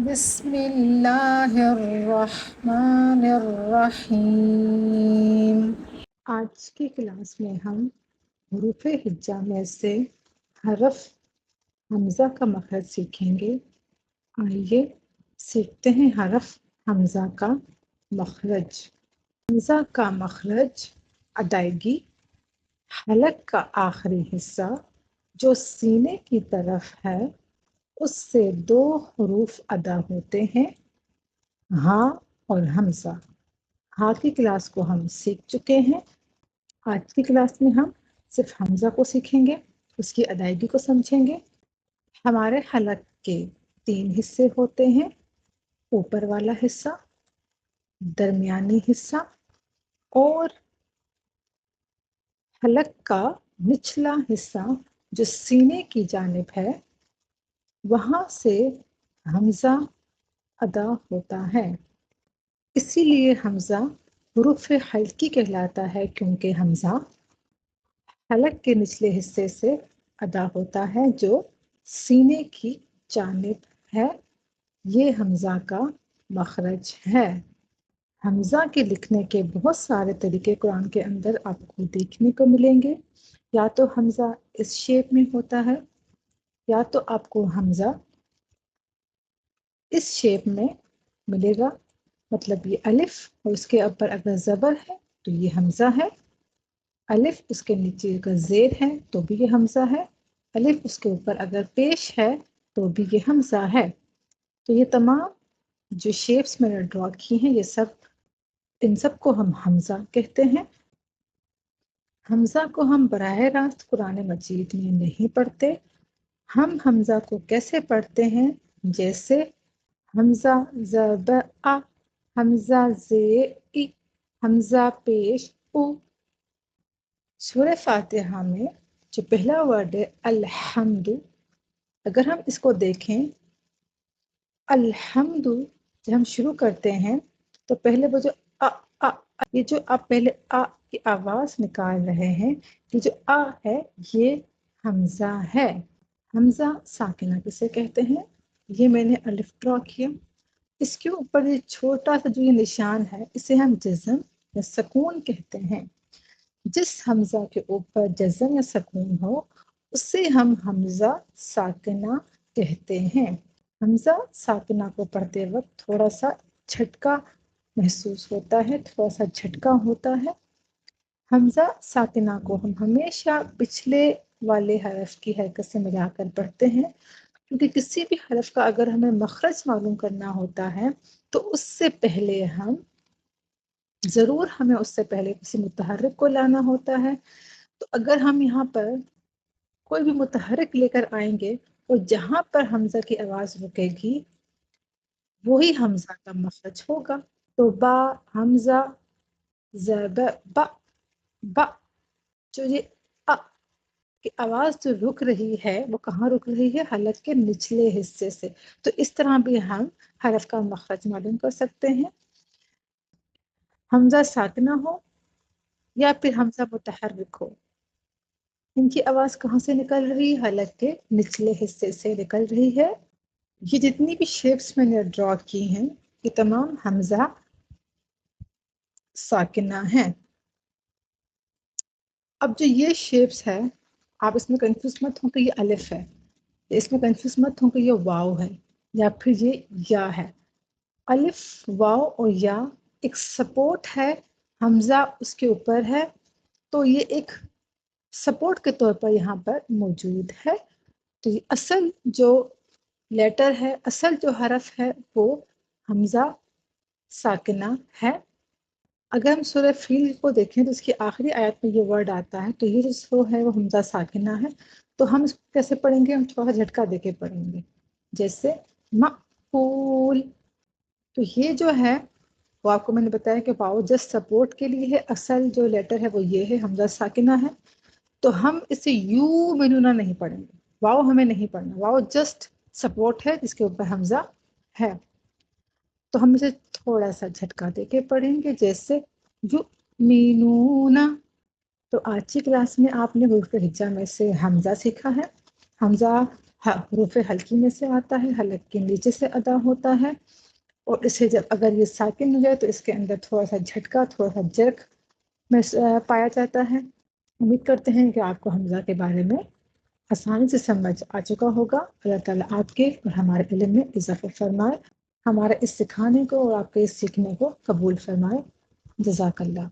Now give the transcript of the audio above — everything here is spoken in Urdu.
بسم اللہ الرحمن الرحیم۔ آج کی کلاس میں ہم حروف ہجا میں سے حرف حمزہ کا مخرج سیکھیں گے۔ آئیے سیکھتے ہیں حرف حمزہ کا مخرج۔ حمزہ کا مخرج ادائیگی، حلق کا آخری حصہ جو سینے کی طرف ہے اس سے دو حروف ادا ہوتے ہیں، ہاں اور حمزہ۔ ہاں کی کلاس کو ہم سیکھ چکے ہیں، آج کی کلاس میں ہم صرف حمزہ کو سیکھیں گے، اس کی ادائیگی کو سمجھیں گے۔ ہمارے حلق کے 3 حصے ہوتے ہیں، اوپر والا حصہ، درمیانی حصہ اور حلق کا نچلا حصہ جو سینے کی جانب ہے، وہاں سے حمزہ ادا ہوتا ہے۔ اسی لیے حمزہ حروف حلقی کہلاتا ہے، کیونکہ حمزہ حلق کے نچلے حصے سے ادا ہوتا ہے جو سینے کی جانب ہے۔ یہ حمزہ کا مخرج ہے۔ حمزہ کے لکھنے کے بہت سارے طریقے قرآن کے اندر آپ کو دیکھنے کو ملیں گے۔ یا تو حمزہ اس شیپ میں ہوتا ہے، یا تو آپ کو حمزہ اس شیپ میں ملے گا، مطلب یہ الف اور اس کے اوپر اگر زبر ہے تو یہ حمزہ ہے، الف اس کے نیچے اگر زیر ہے تو بھی یہ حمزہ ہے، الف اس کے اوپر اگر پیش ہے تو بھی یہ حمزہ ہے۔ تو یہ تمام جو شیپس میں نے ڈرا کی ہیں، یہ سب ان سب کو ہم حمزہ کہتے ہیں۔ حمزہ کو ہم براہ راست قرآن مجید میں نہیں پڑھتے، ہم حمزہ کو کیسے پڑھتے ہیں؟ جیسے حمزہ زبر آ، حمزہ زیر ای، حمزہ پیش او۔ سورہ فاتحہ میں جو پہلا ورڈ ہے الحمد، اگر ہم اس کو دیکھیں، الحمد جب ہم شروع کرتے ہیں تو پہلے وہ جو یہ جو آپ پہلے کی آواز نکال رہے ہیں، یہ جو ہے یہ حمزہ ہے۔ حمزہ ساکنہ کسے کہتے ہیں؟ یہ میں نے الف ڈرا کیا، اس کے اوپر یہ چھوٹا سا جو یہ نشان ہے اسے ہم جزم یا سکون کہتے ہیں۔ جس حمزہ کے اوپر جزم یا سکون ہو اسے ہم حمزہ ساکنہ کہتے ہیں۔ حمزہ ساکنہ کو پڑھتے وقت تھوڑا سا جھٹکا محسوس ہوتا ہے، تھوڑا سا جھٹکا ہوتا ہے۔ حمزہ ساکنہ کو ہم ہمیشہ پچھلے والے حرف کی حرکت سے ملا کر پڑھتے ہیں، کیونکہ کسی بھی حرف کا اگر ہمیں مخرج معلوم کرنا ہوتا ہے تو اس سے پہلے ہمیں اس سے پہلے کسی متحرک کو لانا ہوتا ہے۔ تو اگر ہم یہاں پر کوئی بھی متحرک لے کر آئیں گے اور جہاں پر حمزہ کی آواز رکے گی وہی حمزہ کا مخرج ہوگا۔ تو با، حمزہ زبر با، جو یہ کی آواز جو رک رہی ہے وہ کہاں رک رہی ہے؟ حلق کے نچلے حصے سے۔ تو اس طرح بھی ہم حرف کا مخرج معلوم کر سکتے ہیں، حمزہ ساکنہ ہو یا پھر حمزہ متحرک ہو، ان کی آواز کہاں سے نکل رہی ہے؟ حلق کے نچلے حصے سے نکل رہی ہے۔ یہ جتنی بھی شیپس میں نے ڈرا کی ہیں یہ تمام حمزہ ساکنہ ہیں۔ اب جو یہ شیپس ہے آپ اس میں کنفیوز مت ہوں کہ یہ الف ہے، اس میں کنفیوز مت ہوں کہ یہ واو ہے یا پھر یہ یا ہے۔ الف، واو اور یا ایک سپورٹ ہے، حمزہ اس کے اوپر ہے، تو یہ ایک سپورٹ کے طور پر یہاں پر موجود ہے۔ تو یہ اصل جو لیٹر ہے، اصل جو حرف ہے وہ حمزہ ساکنہ ہے۔ اگر ہم سورہ فیل کو دیکھیں تو اس کی آخری آیت میں یہ ورڈ آتا ہے، تو یہ جو ہے وہ حمزہ ساکنہ ہے۔ تو ہم اس کو کیسے پڑھیں گے؟ ہم تھوڑا جھٹکا دے کے پڑھیں گے، جیسے مقبول۔ تو یہ جو ہے وہ آپ کو میں نے بتایا کہ واو جسٹ سپورٹ کے لیے ہے، اصل جو لیٹر ہے وہ یہ ہے، حمزہ ساکنہ ہے۔ تو ہم اسے یو منونا نہیں پڑھیں گے، واو ہمیں نہیں پڑھنا، واو جسٹ سپورٹ ہے جس کے اوپر حمزہ ہے۔ تو ہم اسے تھوڑا سا جھٹکا دے کے پڑھیں گے، جیسے یؤمنون۔ تو آج کی کلاس میں آپ نے حروف ہجا میں سے حمزہ سیکھا ہے۔ حمزہ حروف حلقی میں سے آتا ہے، حلق کے نیچے سے ادا ہوتا ہے، اور اسے جب اگر یہ ساکن ہو جائے تو اس کے اندر تھوڑا سا جھٹکا، تھوڑا سا جرک میں پایا جاتا ہے۔ امید کرتے ہیں کہ آپ کو حمزہ کے بارے میں آسانی سے سمجھ آ چکا ہوگا۔ اللہ تعالیٰ آپ کے اور ہمارے علم میں اضافہ فرمائے، ہمارے اس سکھانے کو اور آپ کے اس سیکھنے کو قبول فرمائے۔ جزاک اللہ۔